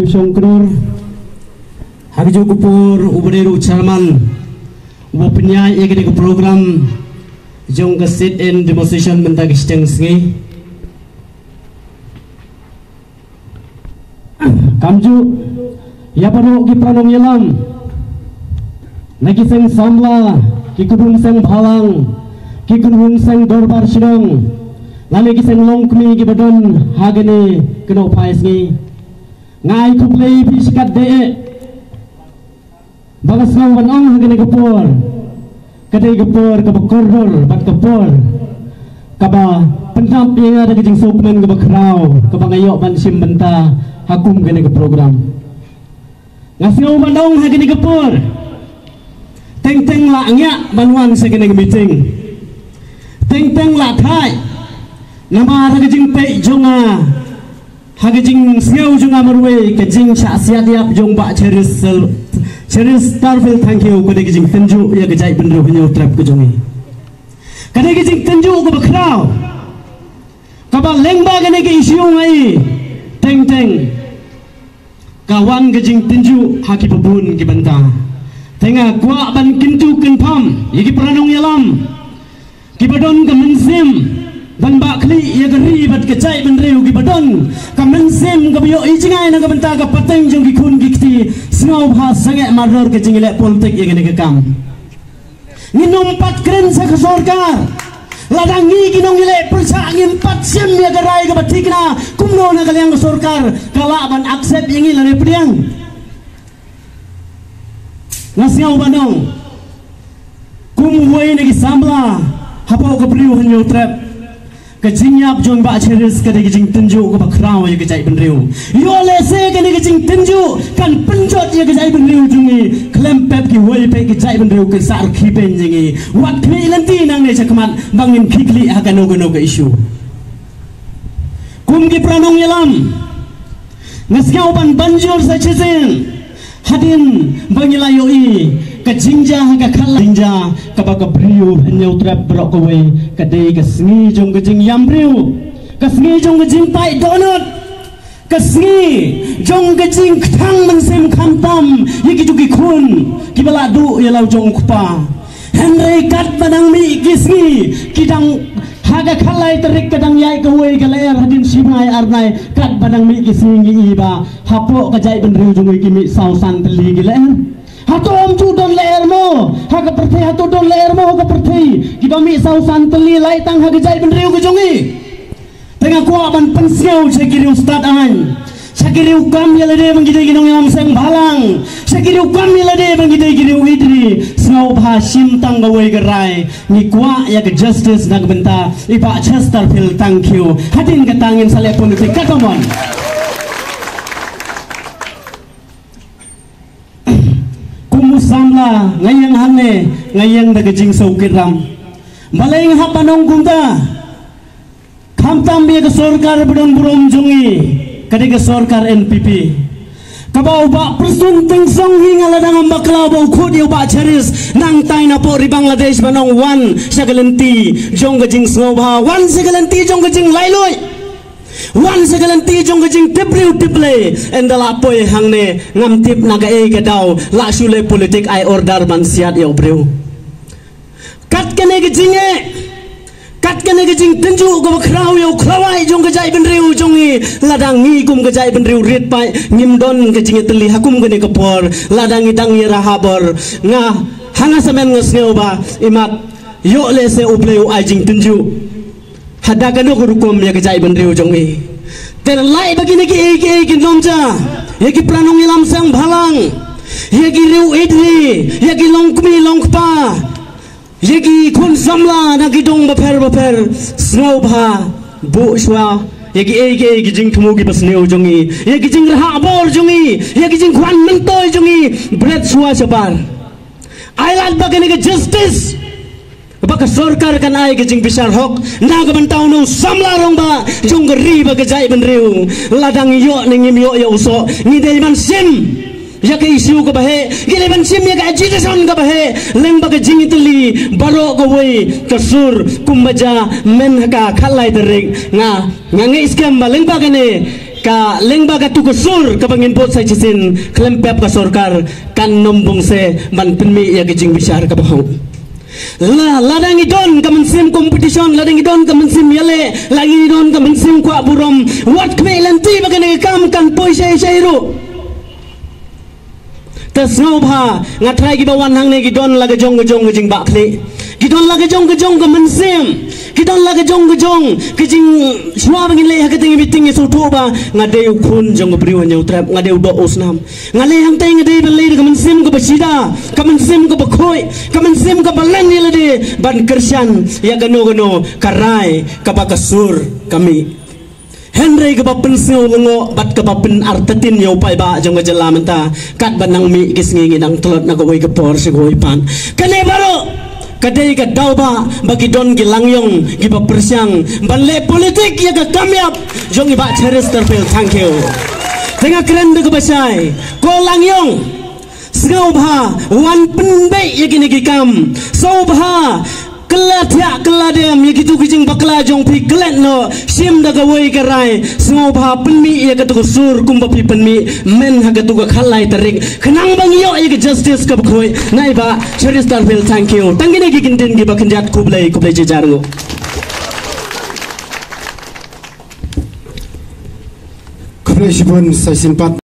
Shongkror Hagjo Kupur Ubreru Charman Wapnya Yagini program Jong ke sit in demonstration mentagi steng sengi Kamju ya baru ki pranong yalam nagi seng samla ki kudung seng bhalang ki kudung seng dorbar sidong lalu ki seng longkmi ki badon hagene keno pais ngi ngai kuplei piskat de bagas ngau banong hagene gepor kadai gepor ka koror bat gepor kaba pendap yang ada kejing sukmen ke bakrau ke bangayok ban sim benta hakum gene ke program ngasih bandong hagene gepor teng-teng la nya banwan segene ke meeting teng-teng la thai nama hagejing pe jonga hagejing siau jonga marwe kejing cha sia diap jong ba cheris starfil thank you ko degejing tenju ya gejai benro hunyo trap ko jongi kadai gejing tenju ko bakrau kaba lengba gene ke issue ngai teng-teng kawan gejing tenju haki babun ki banta tenga kwa ban kintu kinpam yigi pranong yalam ki badon ka mensim ban ba kli ya gari bat kecai benreu ki badon ka mensim ka bio ijingai na ka banta ka pateng jong ki kun ki kti snau bha sange maror ke jingile politik ya gene ke kam nginum pat kren sa ka sorkar ladangi ginong ile persa angin pat sim ya garai ka batikna kumno na kaliang ka sorkar kala ban accept yang ile priang nasiau banong kum wei nagi samla hapau ka priu hanyo trap kejinyap jong ba cheris ka degi jing tenju ka bakrau ya gejai benriu yo lese ka degi jing tenju kan penjot ya gejai benriu jungi klempet ki wei pe gejai benriu ke sar khipen jingi wat kli lanti nang ne chakmat bangin khikli hakano gono ka issue kum ki pranong yalam ngaskau ban banjur sa chesen hadin bangilayoi ka jinja ka khala jinja ka baka briu hanyau trap brok ko we ka dei ka sngi jong ka jing yam briu ka sngi jong ka jing pai donut ka sngi jong ka jing thang man sem kham tam yiki juki khun ki bala du ya lau jong kupa henry kat badang mi ki sngi kidang haga khalai terik kadang yai ka we ka ler hadin simai arnai kat badang mi ki sngi iba hapo ka jai benriu jong ki mi sausan teli ki ler hato om chu don leer mo haga perthi hato don leer mo haga perthi kiba mi sau santeli lai tang haga jai benriu ke jongi tengah ko ban pensiau sekiriu start an sekiriu kam ya lede mangide ginong yam seng balang sekiriu kam ya lede mangide giriu idri snau bha sim tang gawai gerai ni kwa ya ke justice nag benta iba Chesterfield thank you hadin ke tangin sale politik katomon samla ngayang hane ngayang dagajing saukiram malayng hapanong kumta khamtam biya sarkar budon burom jungi kadega sarkar NPP kabau ba persun tengsong hinga ladang ambakla bau khodi ba charis nang taina po ri Bangladesh banong wan sagalenti jong gajing snobha wan sagalenti jong gajing lailoi wan segalanti jong gajing tipriu tiple endala poi hangne ngam tip naga e gadau la sule politik ai order ban siat yo breu kat kene gajing tenju go bakrau yo khlawai jong gajai benriu jongi ladang ngi kum gajai benriu rit pai ngimdon gajing teli hakum gene kapor ladang idang yera habor nga hanga semen ngesneu ba imat yo lese upleu ai jing tenju hada kanu kurukum ya gejai benriu jongi ten lai begini ki nomja ya ki pranong ilam sang bhalang ya ki riu idri ya ki longkmi longkpa ya ki khun samla na ki dong baper snow bha bu shwa ya ki jing thumu ki basneu jongi ya ki jing raha bor jongi ya ki jing khwan mentoi jongi bread shwa sabar ailat begini ke justice baka sarkar kan ai gejing bisar hok naga bantau no samla rong ba jong geri ba gejai benriu ladang yo ningim yo ya uso ni dei man sim ya ke isu ko bahe gile ban sim ya ga agitation ka bahe leng ba gejing itli baro ko wei kasur kumbaja men ka khalai terik nga ngange scam ba leng ba gane ka lengba ka tukusur ka bangin pot sai chisin klempep ka sorkar kan nombong se man penmi ya gijing bisyar ka bahong ladang idon ka mensim competition ladang idon ka mensim yale lagi idon ka mensim kwa burom wat kme lanti bagane kam kan poi sai sai ru tas ngau bha ngatrai gi bawan hang ne gidon laga jong gijing bakli gidon laga jong ka mensim gidon laga jong gijing shwa bangin le hakating meeting so thoba ngade ukun jong bri wan trap ngade do osnam ngale hang teng ngade bele ka mensim ka basida ka mensim ka bakhoi ka mensim ka balan ni lade ban kersian ya gano karai ka bakasur kami Henry ka pensiu ngo bat ka pen artatin yo pai ba jong jala menta kat banang mi gisngi nang telot na goi ka por se goi pan kane baro kadai ka dauba bagi don gilangyong giba persiang banle politik ya ka kamyap jong iba cheres terpel thank you tengah keren de basai ko langyong sngau bha wan penbe ya gini gikam so bha kelatya keladem ya gitu gijing bakla jong pi kelet no sim daga woi karai sngau bha penmi ya ka tu sur kumba pi penmi men ha ka tu ka khalai tarik khnang bang yo ya ka justice ka khoi nai ba cheris terpel thank you tangine gi kintin gi ba khanjat kublai jejargo Kublai sipun sai simpat